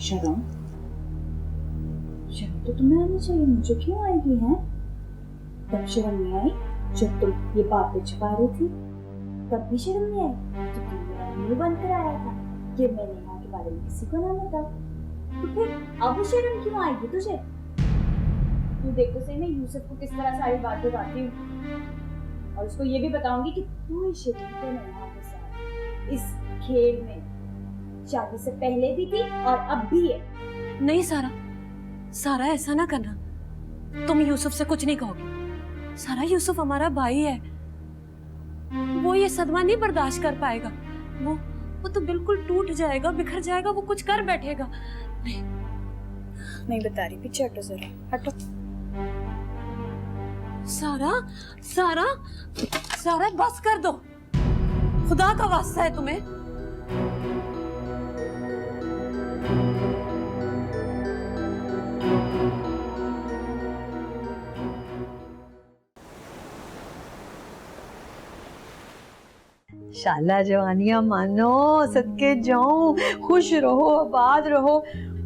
शर्म शर्म तो तुम्हें आनी चाहिए, मुझे क्यों आएगी है? तब शर्म नहीं आई जब तुम ये बातें छुपा रही थी, तब भी शर्म नहीं आई जब तुम मेरा मुंह बंद कर आया था कि मैं नेहा के बारे में किसी को ना बताऊं। तो फिर अब शर्म क्यों आएगी तुझे? तू देखो सही मैं यूसुफ को किस तरह सारी बात बताती हूँ और उसको ये भी बताऊंगी कि तू ही शरीक है नेहा के साथ इस खेल में, शादी से पहले भी थी और अब भी है। नहीं सारा, सारा ऐसा ना करना। तुम यूसुफ से कुछ नहीं कहोगी। सारा, यूसुफ हमारा भाई है, वो ये सदमा नहीं बर्दाश्त कर पाएगा। वो तो बिल्कुल टूट जाएगा, बिखर जाएगा, वो कुछ कर बैठेगा। नहीं बता रही, पीछे हटो जरा, हटो। सारा, सारा, सारा बस कर दो, खुदा का वास्ता है तुम्हें। शाला जवानियां मानो, सदके जाऊं, खुश रहो, आबाद रहो।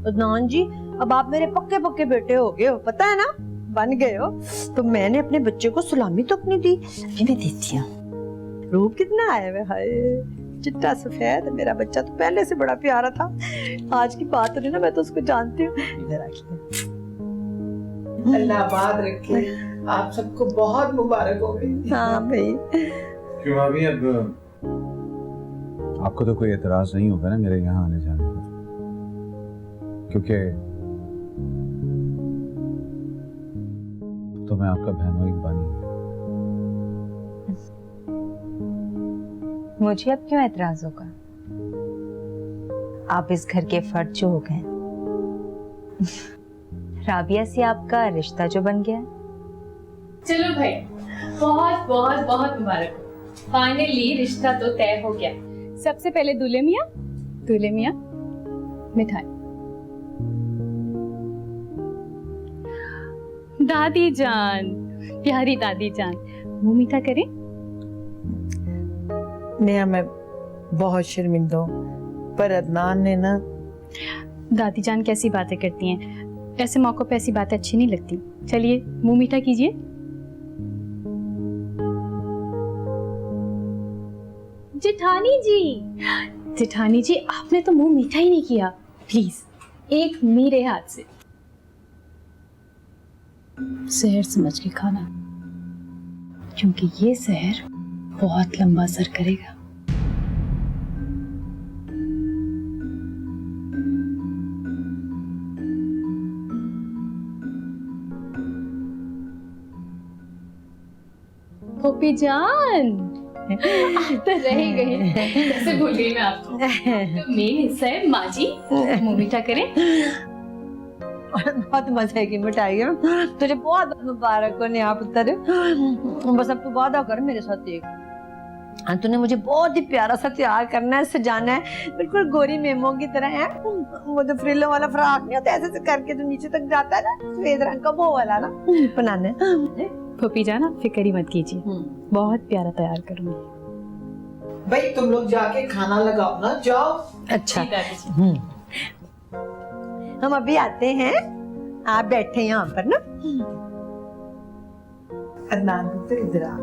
अदनान जी, अब आप मेरे पक्के पक्के बेटे हो गए हो, पता है ना, बन गए हो। तो मैंने अपने बच्चे को सलामी तो अपनी दी, अभी मैं देती हूँ। रूप कितना आया है, हाय चिट्टा सफेद। मेरा बच्चा तो पहले से बड़ा प्यारा था, आज की बात नहीं ना, मैं तो उसको जानती हूँ। अल्लाह आबाद रखे, आप सबको बहुत मुबारक हो गई। हाँ भाई। क्यों भाभी, अब आपको तो कोई एतराज नहीं होगा ना मेरे यहाँ आने जाने पर? क्योंकि तो मैं आपका बहनोई बनी। मुझे अब क्यों एतराज होगा? आप इस घर के फर्द जो हो गए। राबिया से आपका रिश्ता जो बन गया। चलो भाई, बहुत बहुत बहुत मुबारक हो, फाइनली रिश्ता तो तय हो गया। सबसे पहले दूल्हे मियां मिठाई। दादी जान, प्यारी दादी जान, मुंह मीठा करें। नेहा मैं बहुत शर्मिंदा हूँ, पर अदनान ने ना। दादी जान कैसी बातें करती हैं, ऐसे मौकों पे ऐसी बातें अच्छी नहीं लगती। चलिए मुंह मीठा कीजिए। जेठानी जी आपने तो मुंह मीठा ही नहीं किया, प्लीज एक मेरे हाथ से सहर समझ के खाना, क्योंकि ये सहर बहुत लंबा असर करेगा। पोपी जान आप तो रह गए, कैसे भूल गई मैं आपको। तो मेन हिस्सा है माँ जी, मुंह मीठा करें। बहुत मजे की मिठाई है, तुझे बहुत बहुत मुबारक हो नेहा पुत्र। बस अब तू वादा कर मेरे साथ एक, तूने मुझे बहुत ही प्यारा सा तैयार करना है, सजाना है, बिल्कुल गोरी मेमो की तरह है। वो जो फ्रिलों वाला फ्रॉक नहीं होता, ऐसे से करके जो नीचे तक जाता है ना, सफेद रंग का, वो वाला ना बनाना है। पोपी जान आप फिक्र ही मत कीजिए, बहुत प्यारा तैयार करूंगी। भाई तुम लोग जाके खाना लगाओ ना, जाओ। अच्छा, हम अभी आते हैं, आप बैठे यहाँ पर ना। अदनान पुत्र इधर आ।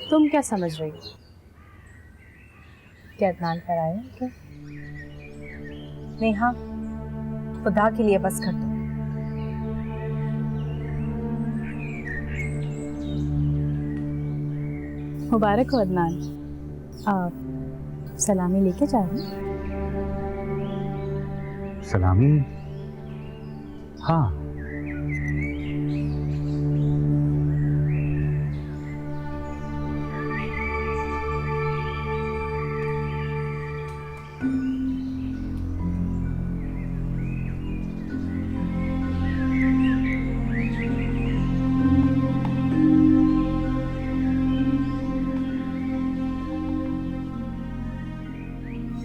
तुम क्या समझ रही हो? क्या अदनान पर आए क्या? नेहा, खुदा के लिए बस कर दो। मुबारक हो अदनान, आप सलामी लेके जा रहे हैं? सलामी? हाँ।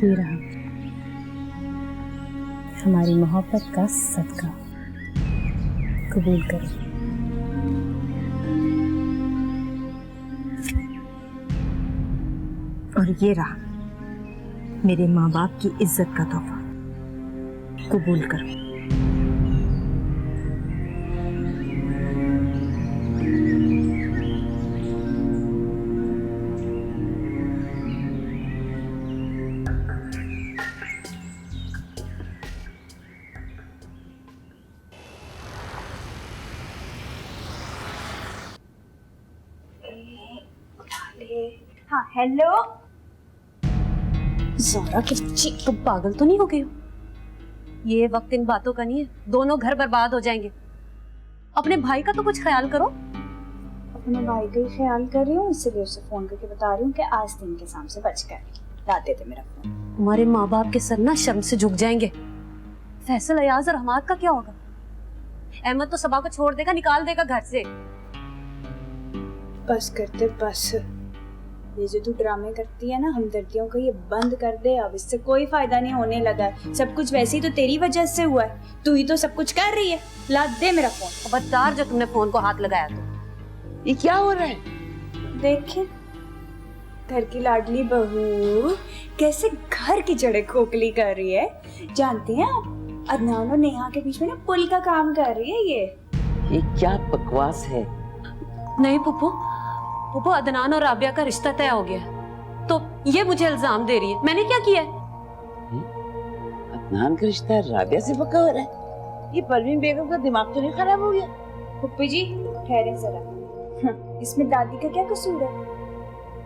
ये रहा हमारी मोहब्बत का सदका कबूल करो। और ये रहा मेरे माँ बाप की इज्जत का तोहफा, कबूल करो। हाँ हेलो। ज़ारा की बच्ची, तुम पागल तो नहीं हो गई हो? ये वक्त इन बातों का नहीं है, दोनों घर बर्बाद हो जाएंगे। अपने भाई का तो कुछ ख्याल करो। अपने भाई का ही ख्याल कर रही हूँ, इसलिए उसे फोन करके बता रही हूँ कि आज दिन के शाम से बच गए। ला दे मेरा फोन। हमारे माँ बाप के सर ना शर्म से झुक जाएंगे। फैसल, अयाज और हमाद का क्या होगा? अहमद तो सबा को छोड़ देगा, निकाल देगा घर से। बस करते बस। ये जो तू ड्रामे करती है ना हमदर्दियों का, ये बंद कर दे अब। इससे कोई फायदा नहीं होने लगा है। सब कुछ वैसे ही तो तेरी वजह से हुआ है। तू ही तो सब कुछ कर रही है। ला दे मेरा फोन। खबरदार जो तुमने फोन को हाथ लगाया तो। ये क्या हो रहा है? देखें घर की लाडली बहू कैसे घर की जड़ें खोखली कर रही है। जानती हैं आप, अदनान और नेहा के बीच में ना पुल का काम कर रही है ये क्या बकवास है? नहीं पुप्पू, पुप्पू अदनान और राबिया का रिश्ता तय हो गया है, तो ये मुझे इल्जाम दे रही है। मैंने क्या किया है? अदनान का रिश्ता राबिया से पक्का हो रहा है? ये परवीन बेगम का दिमाग तो नहीं खराब हो गया? पुप्पी जी ठहरे जरा। इसमें दादी का क्या कसूर है?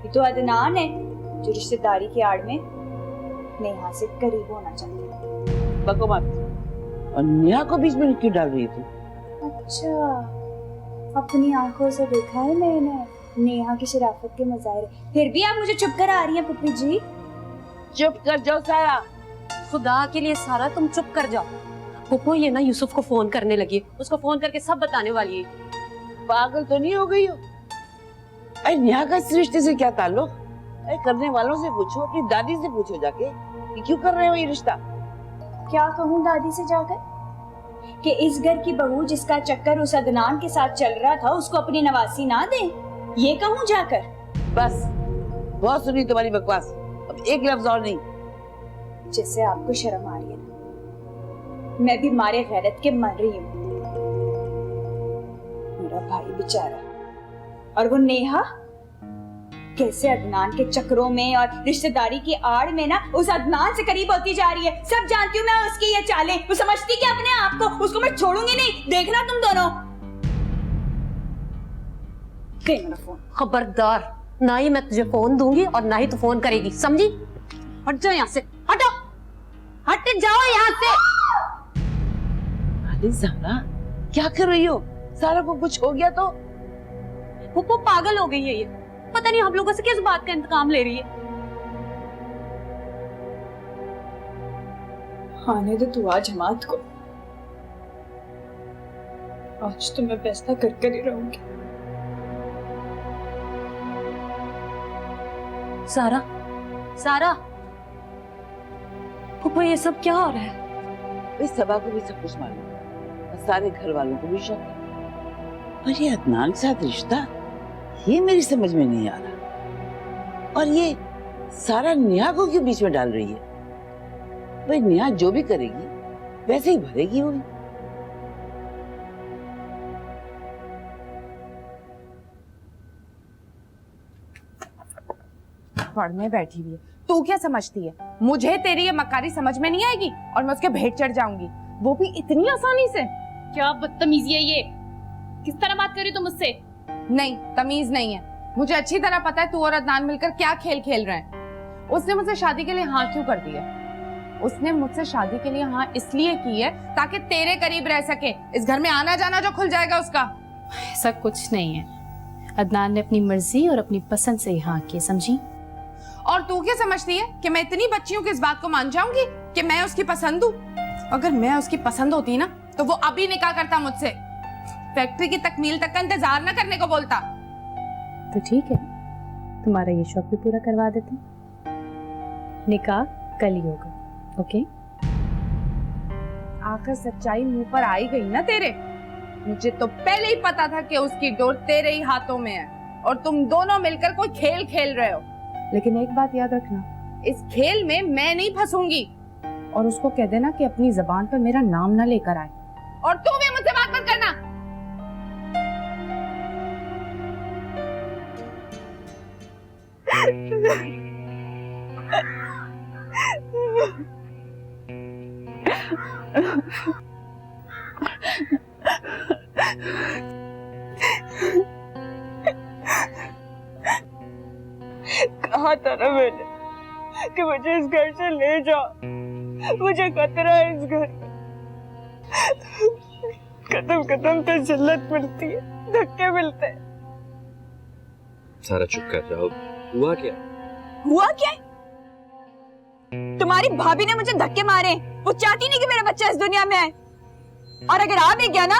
ये तो अदनान है जो रिश्तेदारी की आड़ में नेहा से करीब होना चाहती है। बको मत। और नेहा को बीच में क्यों डाल रही थी? अच्छा, अपनी आंखों से देखा है मैंने नेहा की शराफत के मज़ाहिर। फिर भी आप मुझे चुप करा रही हैं पुप्पी जी। चुप कर जाओ सारा। खुदा के लिए सारा तुम चुप कर जाओ। पुप्पू ये ना यूसुफ को फोन करने लगी है, उसको फोन करके सब बताने वाली है। पागल तो नहीं हो गई हो? अरे नेहा का इस रिश्ते से क्या ताल्लुक? अरे करने वालों से पूछो, अपनी दादी से पूछो जाके कि क्यों कर रहे हो ये रिश्ता। क्या कहूँ दादी से जाकर कि इस घर की बहू जिसका चक्कर उस अदनान के साथ चल रहा था उसको अपनी नवासी ना दे? ये कहूँ जाकर? बस बहुत सुनी तुम्हारी बकवास, अब एक लफ्ज और नहीं। जैसे आपको शर्म आ रही है ना, मैं भी मारे गैरत के मर रही हूँ। मेरा भाई बेचारा और वो नेहा कैसे अदनान के चक्रों में और रिश्तेदारी की आड़ में ना उस अदनान से करीब होती जा रही है। सब जानती हूँ मैं उसकी ये चालें। वो समझती कि अपने आप को, उसको मैं छोड़ूंगी नहीं। देखना तुम दोनों। दे मेरा फोन। खबरदार, ना ही मैं तुझे फोन दूंगी और ना ही तू फोन करेगी, समझी? हट जाओ यहाँ से, हटो, हट जाओ यहाँ से। अरे ज़ारा क्या कर रही हो? सारा को कुछ हो गया तो? पुप्पू पागल हो गई है ये, पता नहीं हम लोगों से किस बात का इंतकाम ले रही है। आने दे तू आज जमात को। आज तो मैं फैसला कर कर ही रहूंगी। सारा, सारा, पुप्पू ये सब क्या हो रहा है? इस सबा को भी सब कुछ मालूम है और सारे घर वालों को भी शक है, पर ये अदनान के साथ रिश्ता ये मेरी समझ में नहीं आ रहा। और ये सारा नेहा को क्यों बीच में डाल रही है? भाई नेहा जो भी करेगी वैसे ही भरेगी वो। पढ़ने बैठी हुई है, तू क्या समझती है मुझे तेरी ये मकारी समझ में नहीं आएगी और मैं उसके भेंट चढ़ जाऊंगी, वो भी इतनी आसानी से? क्या बदतमीजी है ये? किस तरह बात कर रही हो तुम मुझसे? नहीं, तमीज नहीं है। मुझे अच्छी तरह पता है तू और अदनान मिलकर क्या खेल खेल रहे हैं। उसने मुझसे शादी के लिए हाँ क्यों कर दी है? उसने मुझसे शादी के लिए हाँ इसलिए की है ताकि तेरे करीब रह सके। इस घर में आना जाना जो खुल जाएगा उसका। ऐसा कुछ नहीं है। अदनान ने अपनी मर्जी और अपनी पसंद से हाँ की, समझी? और तू क्या समझती है कि मैं इतनी बच्ची हूँ कि इस बात को मान जाऊंगी कि मैं उसकी पसंद हूँ? अगर मैं उसकी पसंद होती ना तो वो अभी निकाह करता मुझसे। फैक्ट्री की तकमील तक का इंतजार न करने को बोलता। तो ठीक है, तुम्हारा ये शौक भी पूरा करवा देते हैं। निकाह कल ही होगा, ओके? आकर सच्चाई मुंह पर आई गई ना तेरे। मुझे तो पहले ही पता था कि उसकी डोर तेरे ही हाथों में है और तुम दोनों मिलकर कोई खेल खेल रहे हो। लेकिन एक बात याद रखना, इस खेल में मैं नहीं फंसूंगी। और उसको कह देना कि अपनी जबान पर मेरा नाम ना लेकर आए। और तू भी मुझसे बात मत करना। कहा था ना मैंने कि मुझे इस घर से ले जाओ, मुझे खतरा है इस घर में। कदम कदम पे जिल्लत मिलती है, धक्के मिलते हैं। सारा चुप कर जाओ, हुआ क्या? हुआ क्या? तुम्हारी भाभी ने मुझे धक्के मारे। वो चाहती नहीं कि मेरा बच्चा इस दुनिया में आए, और अगर आ भी गया ना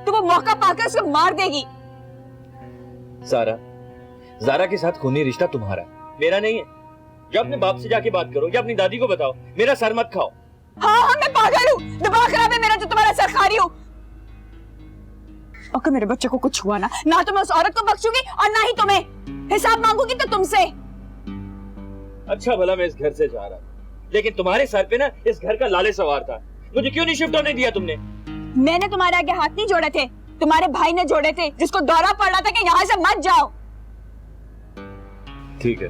तो वो मौका पाकर उसको मार देगी। सारा, जारा के साथ खूनी रिश्ता तुम्हारा, मेरा नहीं है। जो अपने बाप से जाके बात करो या अपनी दादी को बताओ, मेरा सर मत खाओ। हाँ, मैं पागल हूँ, दिमाग खराब है मेरा, जो तुम्हारा सर खा रही हूँ। अगर मेरे बच्चे को कुछ हुआ ना तो मैं उस औरत को बख्शूंगी और ना ही तुम्हें। हिसाब मांगूंगी तो तुमसे। अच्छा भला मैं इस घर से जा रहा, लेकिन तुम्हारे सर पे ना इस घर का लाले सवार था। मुझे क्यों नहीं शिफ्ट होने दिया तुमने? मैंने तुम्हारे आगे हाथ नहीं जोड़े थे, तुम्हारे भाई ने जोड़े थे, जिसको दौरा पड़ रहा था कि यहाँ से मत जाओ। ठीक है,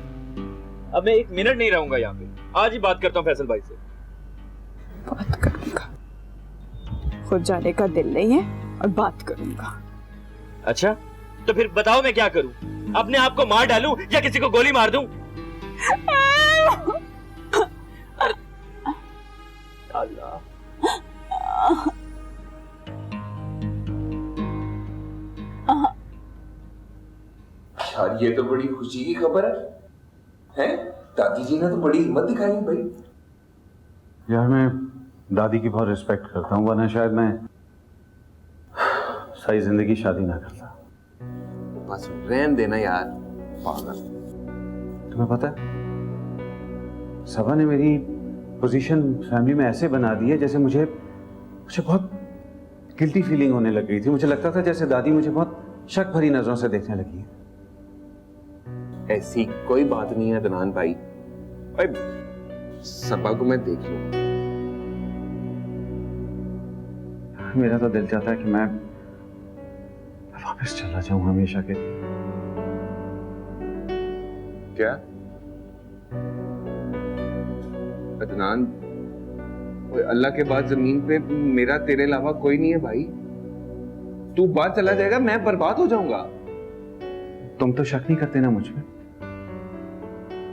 अब मैं 1 मिनट नहीं रहूंगा यहाँ पे। आज ही बात करता हूँ फैसल भाई से। बात करूंगा, खुद जाने का दिल नहीं है और बात करूंगा। अच्छा, तो फिर बताओ मैं क्या करूं? अपने आप को मार डालूं या किसी को गोली मार दूं? अल्लाह, यार ये तो बड़ी खुशी की खबर है। दादी जी ने तो बड़ी हिम्मत दिखाई भाई। यार मैं दादी की बहुत रिस्पेक्ट करता हूँ, वरना शायद मैं सारी जिंदगी शादी ना करता। बस रहन देना यार, पागल। तुम्हें पता है, सबा ने मेरी पोजीशन फैमिली में ऐसे बना दी है जैसे मुझे बहुत गिल्टी फीलिंग होने लग गई थी। मुझे लगता था जैसे दादी मुझे बहुत शक भरी नजरों से देखने लगी है। ऐसी कोई बात नहीं है अदनान भाई, सबा को मैं देख लूं। मेरा तो दिल चाहता है कि मैं वापस चला जाऊं हमेशा के। क्या अदनान, अल्लाह के बाद जमीन पे मेरा तेरे अलावा कोई नहीं है भाई। तू बाहर चला जाएगा, मैं बर्बाद हो जाऊंगा। तुम तो शक नहीं करते ना मुझ पे?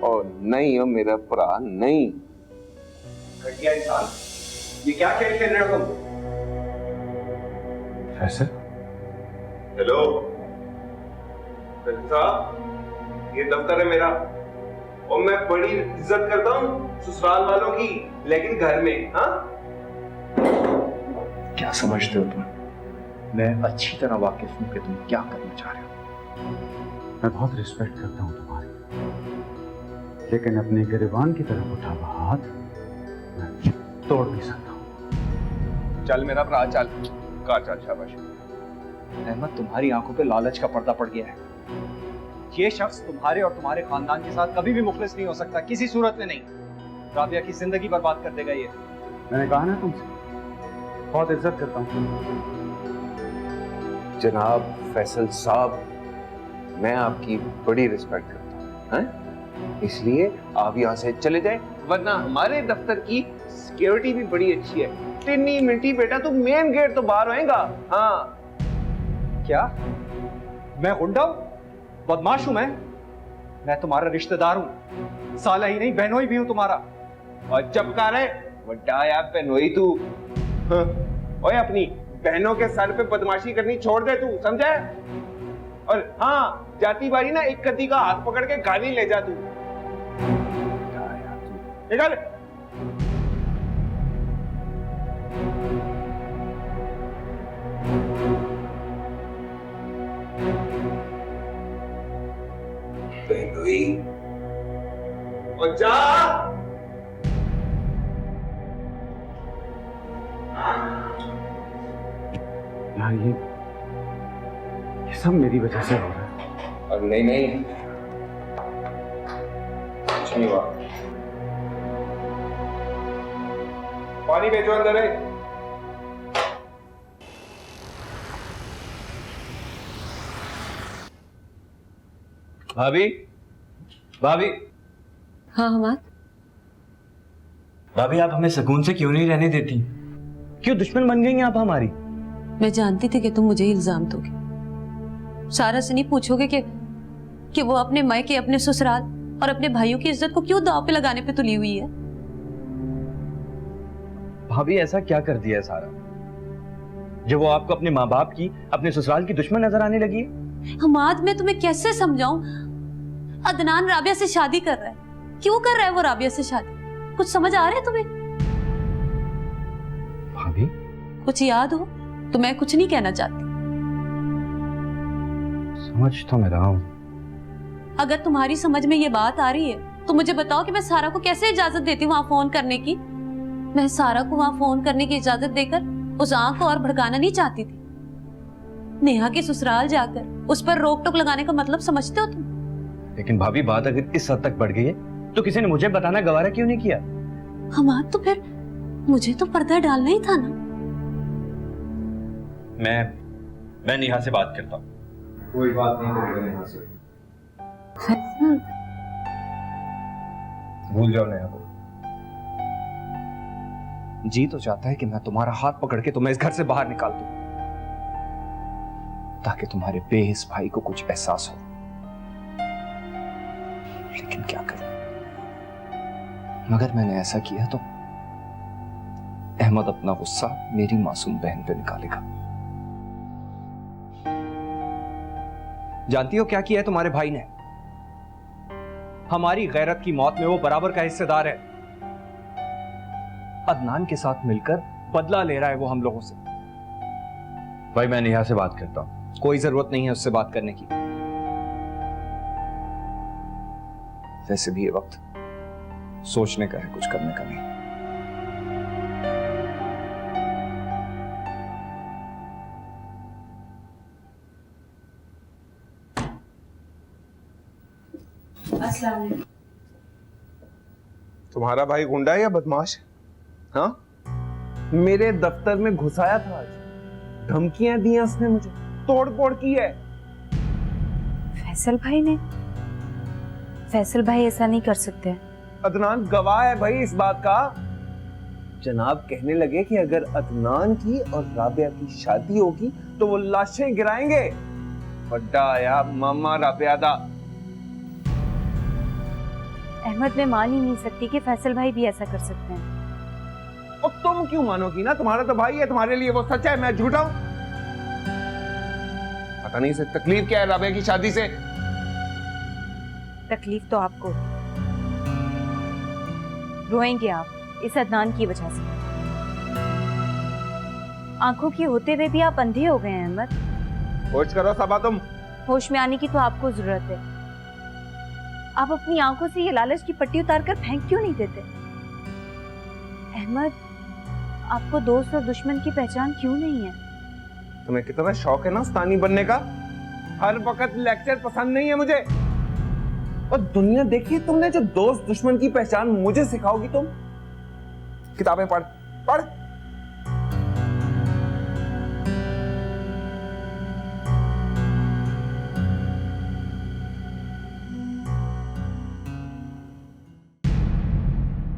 और नहीं हो मेरा भरा, नहीं। घटिया इंसान, ये क्या खेल खेल रहे हो तुम? ऐसे? हेलो साहब, ये दफ्तर है मेरा और मैं बड़ी इज्जत करता हूँ ससुराल वालों की, लेकिन घर में हाँ? क्या समझते हो तुम? मैं अच्छी तरह वाकिफ हूं कि तुम क्या करना चाह रहे हो। मैं बहुत रिस्पेक्ट करता हूँ तुम्हारी, लेकिन अपने गिरबान की तरफ उठा हुआ हाथ मैं तोड़ नहीं सकता हूँ। चल मेरा भरा, चल कार, चल शाबाश। अहमद, तुम्हारी आंखों पे लालच का पर्दा पड़ गया है। ये शख्स तुम्हारे और तुम्हारे खानदान के साथ कभी भी मुखलिस नहीं हो सकता, किसी सूरत में नहीं। राबिया की जिंदगी बर्बाद कर देगा ये। मैंने कहा ना तुमसे, बहुत इज्जत करता हूँ। जनाब फैसल साहब, मैं आपकी बड़ी रिस्पेक्ट करता हूँ, इसलिए आप यहाँ से चले जाए, वरना हमारे दफ्तर की सिक्योरिटी भी बड़ी अच्छी है। 3 मिनट बेटा, तू मेन गेट तो बाहर होएगा। हाँ। क्या मैं गुंडा हूं, बदमाश हूं? मैं तुम्हारा रिश्तेदार हूं, साला ही नहीं बहनोई भी हूं तुम्हारा। और चपका रहे बड्डा यार बहनोई तू। हाँ। ओए अपनी बहनों के सर पे बदमाशी करनी छोड़ दे तू, समझा? और हाँ, जाती बारी ना एक कद्दी का हाथ पकड़ के गाली ले जा तू। निकल। बहनोई और जा। यार ये सब मेरी वजह से हो रहा है। अब नहीं कुछ नहीं हुआ। पानी भेजो अंदर है। भाभी भाभी हाँ हमाद, भाभी आप हमें सुकून से क्यों नहीं रहने देती? क्यों दुश्मन बन गई हैं आप हमारी? मैं जानती थी कि तुम मुझे इल्जाम दोगे। सारा से नहीं पूछोगे कि वो अपने मायके, अपने ससुराल और अपने भाइयों की इज्जत को क्यों दांव पे लगाने पे तुली हुई है। भाभी ऐसा क्या कर दिया है सारा जो वो आपको अपने माँ बाप की, अपने ससुराल की दुश्मन नजर आने लगी है? हमाद, मैं तुम्हें कैसे समझाऊं? अदनान राबिया से शादी कर रहा है। क्यों कर रहा है वो राबिया से शादी? कुछ समझ आ रहा है तुम्हें? भाभी कुछ याद हो तो मैं कुछ नहीं कहना चाहती। समझ तो मैं रहा हूँ। अगर तुम्हारी समझ में ये बात आ रही है तो मुझे बताओ कि मैं सारा को कैसे इजाजत देती हूँ वहां फोन करने की। मैं सारा को वहां फोन करने की इजाजत देकर उस आंख को और भड़काना नहीं चाहती थी। नेहा के ससुराल जाकर उस पर रोक टोक लगाने का मतलब समझते हो तुम? लेकिन भाभी बात अगर इस हद तक बढ़ गई है तो किसी ने मुझे बताना गवारा क्यों नहीं किया? हमाद, तो फिर मुझे तो पर्दा डालना ही था ना। मैं नेहा से बात करता हूँ। कोई बात नहीं करेगा नेहा से। भूल जाओ नेहा को। जी तो चाहता है कि मैं तुम्हारा हाथ पकड़ के तुम्हें इस घर से बाहर निकाल दूं, ताकि तुम्हारे बेहिस भाई को कुछ एहसास हो। लेकिन क्या करूं? मगर मैंने ऐसा किया तो अहमद अपना गुस्सा मेरी मासूम बहन पे निकालेगा। जानती हो क्या किया है तुम्हारे भाई ने? हमारी गैरत की मौत में वो बराबर का हिस्सेदार है। अदनान के साथ मिलकर बदला ले रहा है वो हम लोगों से। भाई मैं नेहा से बात करता हूँ। कोई जरूरत नहीं है उससे बात करने की। वैसे भी ये वक्त सोचने का है, कुछ करने का नहीं। अस्सलाम वालेकुम। तुम्हारा भाई गुंडा है या बदमाश है? हाँ, मेरे दफ्तर में घुसाया था आज, धमकियां दी उसने, मुझे तोड़-फोड़ की है। फैसल भाई ने? फैसल भाई ऐसा नहीं कर सकते। अदनान गवाह है भाई इस बात का। जनाब कहने लगे कि अगर अदनान की और राबिया की शादी होगी तो वो लाशें गिराएंगे। बड्डा आया मामा राबिया दा। अहमद, मैं मान ही नहीं सकती कि फैसल भाई भी ऐसा कर सकते हैं। और तुम क्यों मानोगी ना? तुम्हारा तो भाई है, तुम्हारे लिए वो सच है, मैं झूठा हूं? पता नहीं इसे तकलीफ क्या है राबिया की शादी से। तकलीफ तो आपको, रोएंगे आप इस अदनान की वजह से। आंखों की होते हुए भी आप अंधे हो गए हैं अहमद। होश करो सबा तुम। होश में आने की तो आपको जरूरत है। आप अपनी आंखों से ये लालच की पट्टी उतारकर फेंक क्यों नहीं देते? अहमद, आपको दोस्त और दुश्मन की पहचान क्यों नहीं है? तुम्हें कितना शौक है ना उस्तानी बनने का। हर वक्त लेक्चर पसंद नहीं है मुझे। और दुनिया देखी तुमने, जो दोस्त दुश्मन की पहचान मुझे सिखाओगी तुम। किताबें पढ़ पढ़।